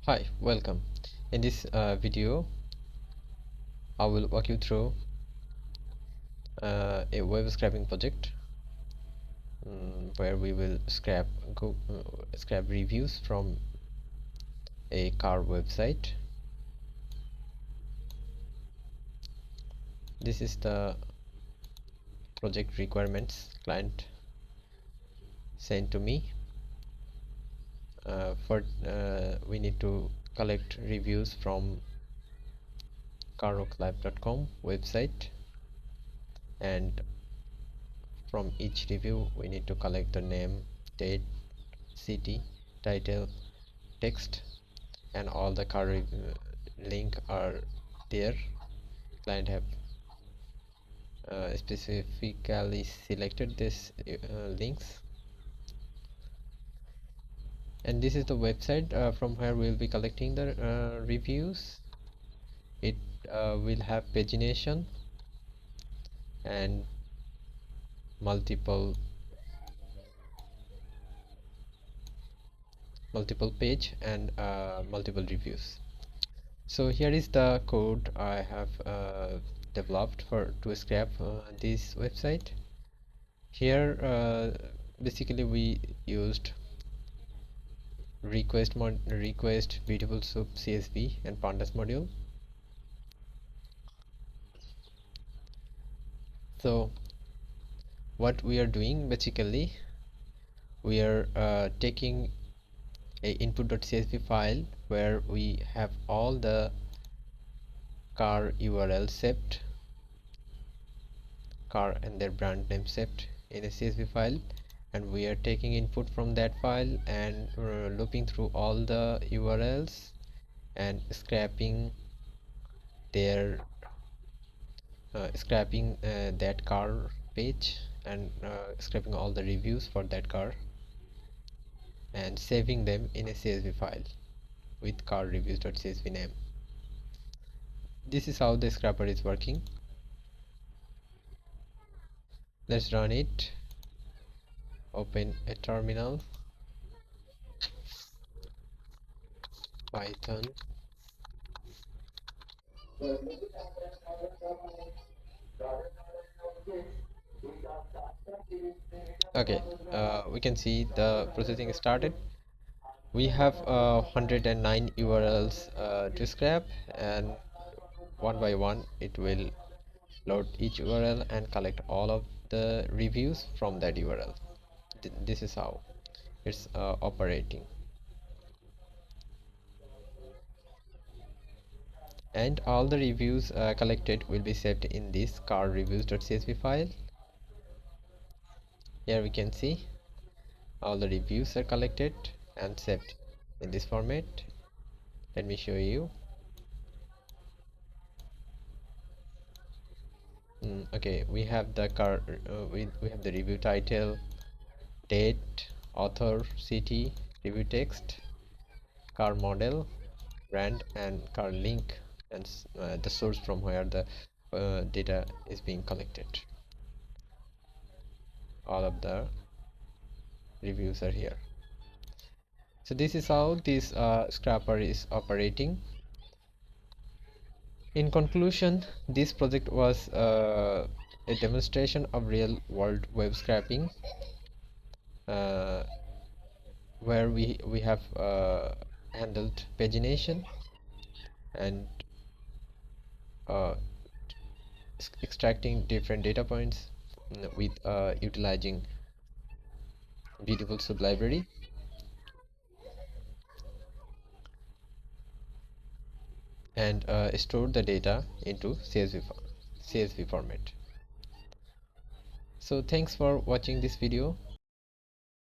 Hi, welcome. In this video, I will walk you through a web scraping project where we will scrap reviews from a car website. This is the project requirements client sent to me. We need to collect reviews from Caroclub.com website, and from each review we need to collect the name, date, city, title, text, and all the car link are there. Client have specifically selected this links, and this is the website from where we'll be collecting the reviews. It will have pagination and multiple page and multiple reviews. So here is the code I have developed to scrap this website. Here basically we used request BeautifulSoup CSV and Pandas module. So what we are doing, basically we are taking a input.csv file where we have all the car URL saved, car and their brand name saved in a CSV file, and we are taking input from that file and looping through all the URLs and scraping their that car page, and scraping all the reviews for that car and saving them in a CSV file with car reviews.csv name. This is how the scrapper is working. Let's run it. Open a terminal, Python, okay. We can see the processing started. We have 109 URLs to scrap, and one by one it will load each URL and collect all of the reviews from that URL. This is how it's operating, and all the reviews collected will be saved in this car reviews.csv file. Here we can see all the reviews are collected and saved in this format. Let me show you. Okay, we have the car we have the review title, date, author, city, review text, car model, brand, and car link, and the source from where the data is being collected. All of the reviews are here. So this is how this scrapper is operating. In conclusion, this project was a demonstration of real world web scraping, uh, where we have handled pagination and uh, extracting different data points with utilizing BeautifulSoup library, and store the data into CSV format. So thanks for watching this video.